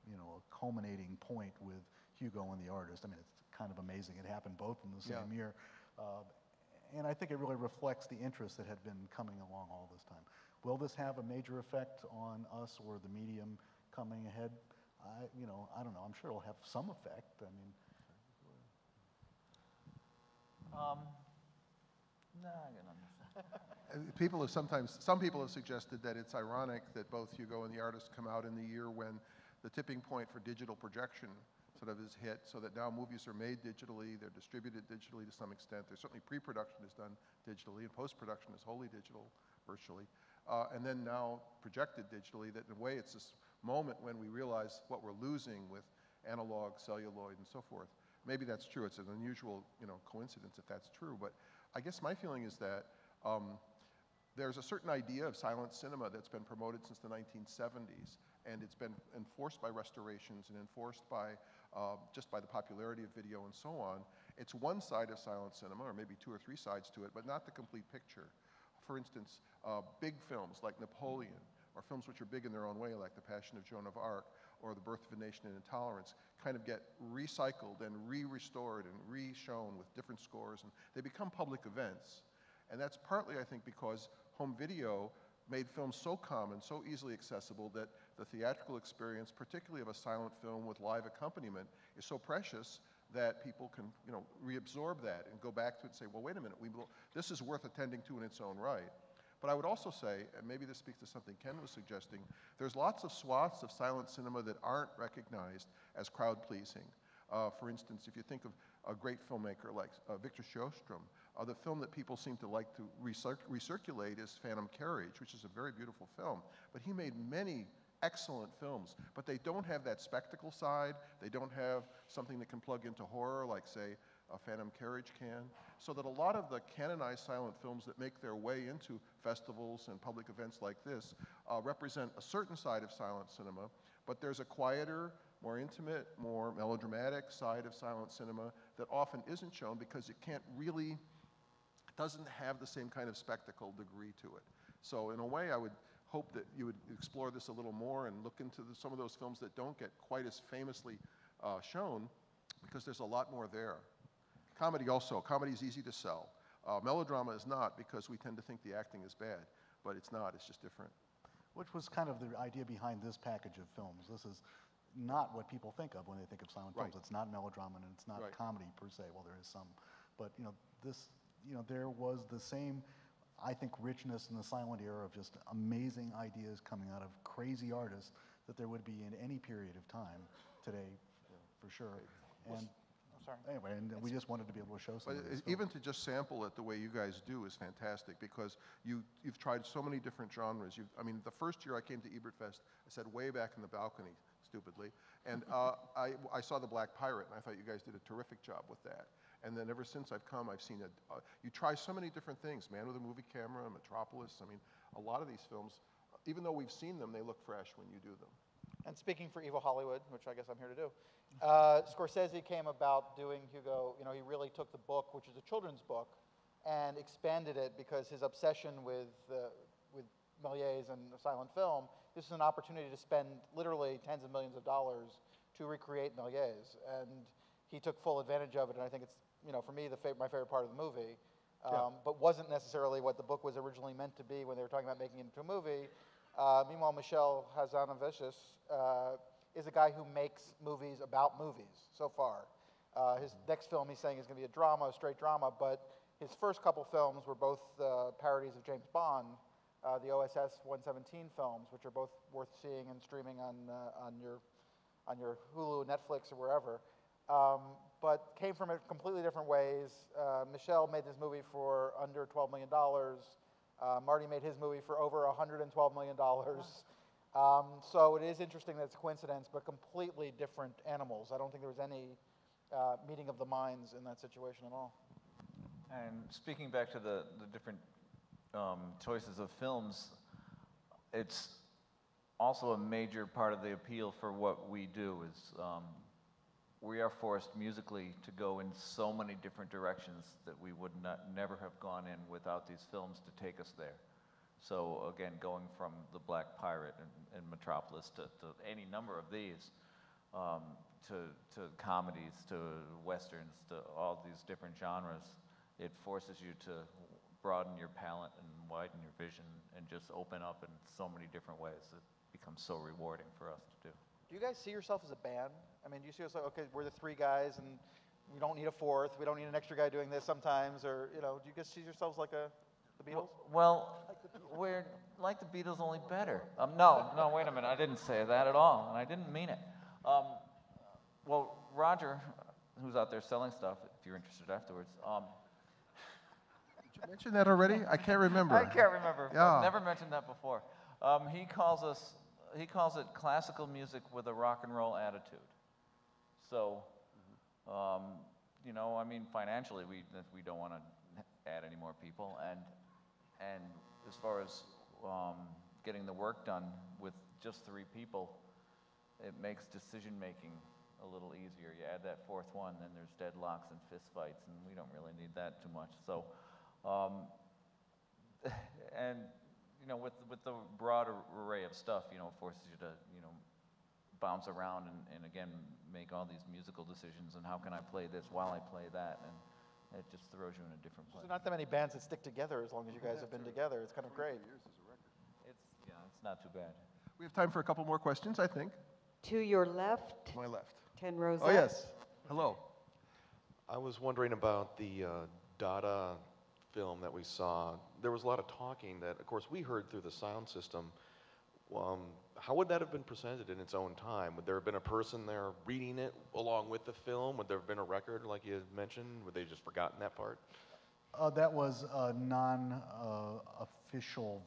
you know, a culminating point with Hugo and the Artist. I mean, it's kind of amazing. It happened both in the same year. And I think it really reflects the interest that had been coming along all this time. Will this have a major effect on us or the medium coming ahead? You know, I don't know. I'm sure it'll have some effect. I mean, No, I got nothing. People have some people have suggested that it's ironic that both Hugo and the Artist come out in the year when the tipping point for digital projection sort of is hit, so that now movies are made digitally, they're distributed digitally to some extent. There's certainly pre-production is done digitally, and post-production is wholly digital, virtually. And then now projected digitally, that in a way it's this moment when we realize what we're losing with analog, celluloid, and so forth. Maybe that's true. It's an unusual, you know, coincidence if that's true. But I guess my feeling is that there's a certain idea of silent cinema that's been promoted since the 1970s, and it's been enforced by restorations and enforced by just by the popularity of video and so on. It's one side of silent cinema, or maybe 2 or 3 sides to it, but not the complete picture. For instance, big films like Napoleon, or films which are big in their own way, like The Passion of Joan of Arc, or The Birth of a Nation in Intolerance, kind of get recycled and re-restored and re-shown with different scores, and they become public events. And that's partly, I think, because home video made films so common, so easily accessible, that the theatrical experience, particularly of a silent film with live accompaniment, is so precious that people can, reabsorb that and go back to it and say, well, wait a minute, this is worth attending to in its own right. But I would also say, and maybe this speaks to something Ken was suggesting, there's lots of swaths of silent cinema that aren't recognized as crowd-pleasing. For instance, if you think of a great filmmaker like Victor Sjöström, the film that people seem to like to recirculate is Phantom Carriage, which is a very beautiful film. But he made many excellent films, but they don't have that spectacle side. They don't have something that can plug into horror like, say, a Phantom Carriage can. So that a lot of the canonized silent films that make their way into festivals and public events like this represent a certain side of silent cinema, but there's a quieter, more intimate, more melodramatic side of silent cinema that often isn't shown because it doesn't have the same kind of spectacle degree to it. So in a way, I would hope that you would explore this a little more and look into some of those films that don't get quite as famously shown, because there's a lot more there. Comedy also. Comedy is easy to sell. Melodrama is not, because we tend to think the acting is bad, but it's not. It's just different. Which was kind of the idea behind this package of films. This is not what people think of when they think of silent films. It's not melodrama and it's not comedy per se. Well, there is some, but there was the same, I think, richness in the silent era of just amazing ideas coming out of crazy artists that there would be in any period of time today, for sure. And anyway, and we just wanted to be able to show some of these Even films. to just sample it the way you guys do is fantastic, because you've tried so many different genres. The first year I came to Ebertfest, I said way back in the balcony, stupidly, and I saw The Black Pirate, and I thought you guys did a terrific job with that. And then ever since I've come, I've seen you try so many different things. Man with a Movie Camera, Metropolis. A lot of these films, even though we've seen them, they look fresh when you do them. And speaking for Evil Hollywood, which I guess I'm here to do, Scorsese came about doing Hugo. He really took the book, which is a children's book, and expanded it because his obsession with Méliès and silent film. This is an opportunity to spend literally tens of millions of dollars to recreate Méliès, and he took full advantage of it. And I think it's, for me, my favorite part of the movie, but wasn't necessarily what the book was originally meant to be when they were talking about making it into a movie. Meanwhile, Michel Hazanavicius is a guy who makes movies about movies so far. His next film, he's saying, is going to be a drama, a straight drama, but his first couple films were both parodies of James Bond, the OSS 117 films, which are both worth seeing and streaming on your Hulu, Netflix, or wherever. But came from it completely different ways. Michel made this movie for under $12 million. Marty made his movie for over $112 million. So it is interesting that it's a coincidence, but completely different animals. I don't think there was any meeting of the minds in that situation at all. And speaking back to the different choices of films, it's also a major part of the appeal for what we do is we are forced musically to go in so many different directions that we would never have gone in without these films to take us there. So again, going from The Black Pirate and Metropolis to any number of these, to comedies, to westerns, to all these different genres, it forces you to broaden your palette and widen your vision and just open up in so many different ways. It becomes so rewarding for us to do. Do you guys see yourself as a band? Do you see yourself, okay, we're the three guys and we don't need a fourth, we don't need an extra guy doing this sometimes, or, do you guys see yourselves like the Beatles? Well, we're like the Beatles, only better. No, wait a minute, I didn't say that at all, and I didn't mean it. Well, Roger, who's out there selling stuff, if you're interested afterwards. Did you mention that already? I can't remember. I can't remember. Yeah. I've never mentioned that before. He calls it classical music with a rock and roll attitude. So, financially, we don't want to add any more people, and as far as getting the work done with just 3 people, it makes decision making a little easier. You add that fourth one, then there's deadlocks and fist fights, and we don't really need that too much. So, and with the broad array of stuff, it forces you to bounce around and again make all these musical decisions and how can I play this while I play that, and it just throws you in a different place. There's not that many bands that stick together as long as you guys have been together. It's kind of great. It's not too bad. We have time for a couple more questions, I think. To your left, To my left. 10 rows Oh, up. yes. Hello. I was wondering about the Dada film that we saw. There was a lot of talking that, of course, we heard through the sound system. How would that have been presented in its own time? Would there have been a person there reading it along with the film? Would there have been a record like you had mentioned? Would they just forgotten that part? That was a non-official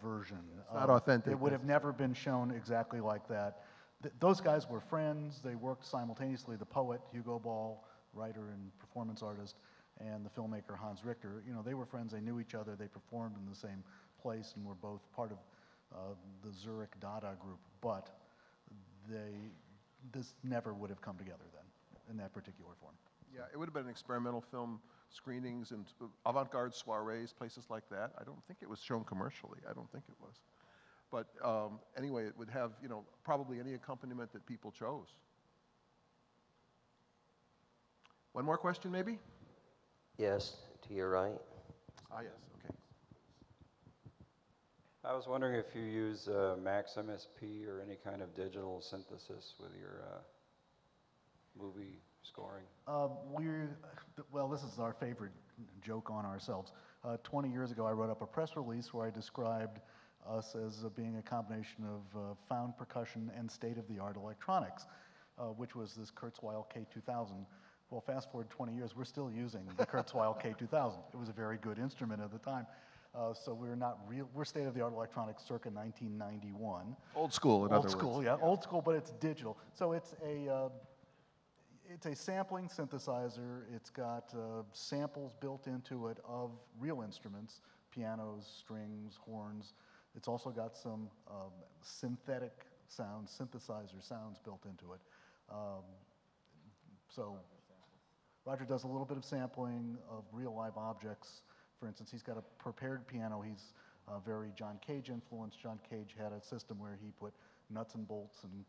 version. Not authentic. It would have never been shown exactly like that. Those guys were friends. They worked simultaneously. The poet, Hugo Ball, writer and performance artist, and the filmmaker, Hans Richter. They were friends. They knew each other. They performed in the same place and were both part of the Zurich Dada group. But this never would have come together then in that particular form. Yeah, it would have been experimental film screenings and avant-garde soirees, places like that. I don't think it was shown commercially. I don't think it was. But anyway, it would have, probably any accompaniment that people chose. One more question, maybe? Yes, to your right. Ah, yes, okay. I was wondering if you use Max MSP or any kind of digital synthesis with your movie scoring. Well, this is our favorite joke on ourselves. 20 years ago, I wrote up a press release where I described us as being a combination of found percussion and state-of-the-art electronics, which was this Kurzweil K2000. Well, fast forward 20 years, we're still using the Kurzweil K2000. It was a very good instrument at the time. So we're state-of-the-art electronics circa 1991. Old school, in other words. Old school, yeah, old school, but it's digital. So it's a sampling synthesizer. It's got samples built into it of real instruments, pianos, strings, horns. It's also got some synthetic sounds, synthesizer sounds built into it. So Roger does a little bit of sampling of real live objects. For instance, he's got a prepared piano. He's very John Cage influenced. John Cage had a system where he put nuts and bolts and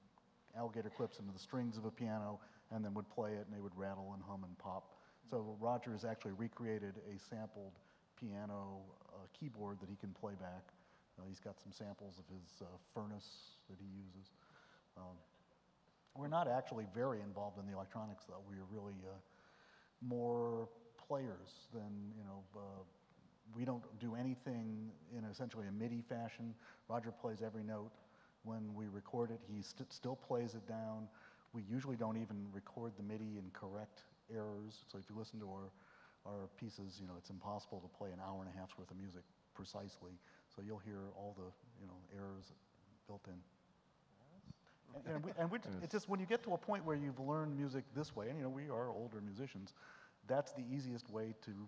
alligator clips into the strings of a piano and then would play it and they would rattle and hum and pop. So Roger has actually recreated a sampled piano keyboard that he can play back. He's got some samples of his furnace that he uses. We're not actually very involved in the electronics, though. We're really more players than, we don't do anything in essentially a MIDI fashion. Roger plays every note. When we record it, he still plays it down. We usually don't even record the MIDI and correct errors. So if you listen to our pieces, it's impossible to play an hour and a half's worth of music precisely. So you'll hear all the, errors built in. It's just when you get to a point where you've learned music this way, and we are older musicians, that's the easiest way to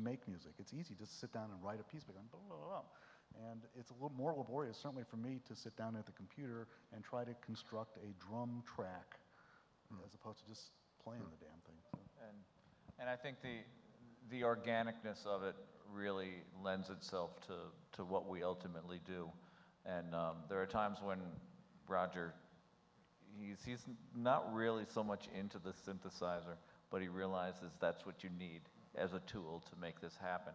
make music. It's easy to sit down and write a piece by going blah, blah, blah. And it's a little more laborious, certainly for me, to sit down at the computer and try to construct a drum track as opposed to just playing the damn thing. So. And I think the organicness of it really lends itself to what we ultimately do. And there are times when Roger, he's not really so much into the synthesizer, but he realizes that's what you need as a tool to make this happen.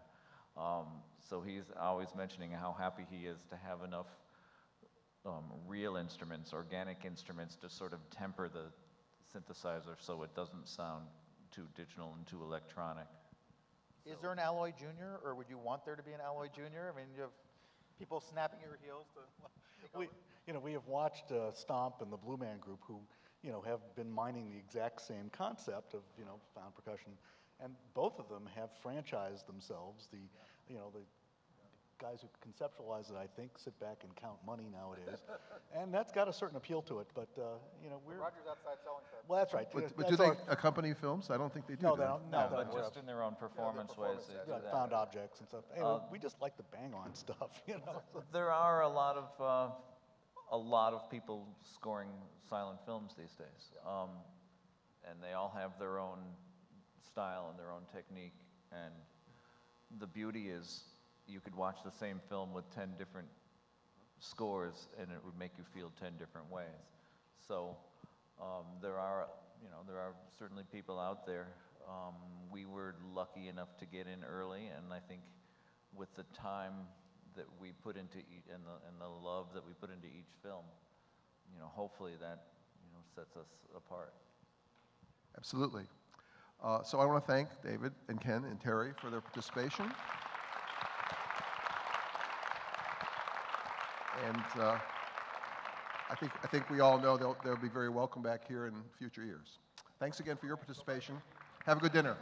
So he's always mentioning how happy he is to have enough real instruments, organic instruments, to sort of temper the synthesizer so it doesn't sound too digital and too electronic. Is there an Alloy Junior, or would you want there to be an Alloy Junior? I mean, you have people snapping your heels to... We have watched Stomp and the Blue Man Group, who, have been mining the exact same concept of, found percussion, and both of them have franchised themselves. The guys who conceptualize it, I think, sit back and count money nowadays, and that's got a certain appeal to it. But we're Roger's outside selling stuff. well, that's right. But do they accompany films? I don't think they do. No, do they don't. No, But just in their own performance ways. They do that. found objects and stuff. Anyway, we just like the bang on stuff, There are a lot of people scoring silent films these days. and they all have their own style and their own technique. And the beauty is you could watch the same film with 10 different scores, and it would make you feel 10 different ways. So there are certainly people out there. We were lucky enough to get in early, and I think with the time that we put into each, and the love that we put into each film, hopefully that sets us apart. Absolutely. So I want to thank David and Ken and Terry for their participation. And I think we all know they'll be very welcome back here in future years. Thanks again for your participation. Have a good dinner.